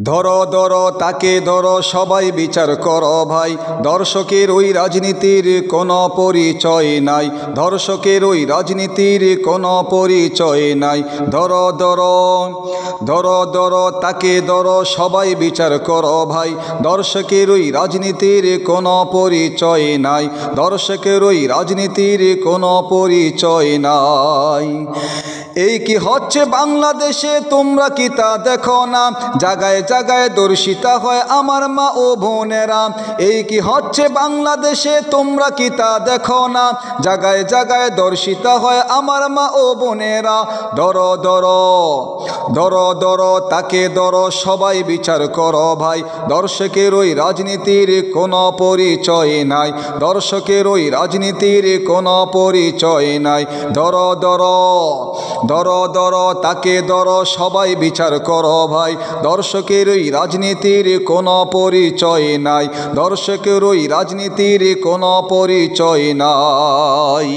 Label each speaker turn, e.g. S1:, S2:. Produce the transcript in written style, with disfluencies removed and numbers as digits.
S1: ধরো ধরো তাকে ধরো, সবাই বিচার করো ভাই। দর্শকের ওই রাজনীতির কোনো পরিচয় নাই, দর্শকের ওই রাজনীতির কোনো পরিচয় নাই। ধরো ধরো ধরো ধরো তাকে ধরো, সবাই বিচার করো ভাই। দর্শকের ওই রাজনীতির কোনো পরিচয় নাই, দর্শকের ওই রাজনীতির কোনো পরিচয় নাই। এই কি হচ্ছে বাংলাদেশে, তোমরা কি তা দেখো না? জায়গায় জায়গায় দর্শিতা হয় আমার মা ও বোনেরা। এই কি হচ্ছে বাংলাদেশে, তোমরা কি তা দেখো না? জায়গায় জায়গায় দর্শিতা হয় আমার মা ও বোনেরা। ধরো ধরো ধরো ধরো তাকে ধরো, সবাই বিচার করো ভাই। দর্শকের ওই রাজনীতির কোনো পরিচয় নাই, দর্শকের ওই রাজনীতির কোনো পরিচয় নাই। ধরো ধরো ধরো ধরো তাকে ধরো, সবাই বিচার করো ভাই। দর্শকের ওই রাজনীতির কোনো পরিচয় নাই, দর্শকের ওই রাজনীতির কোনো পরিচয় নাই।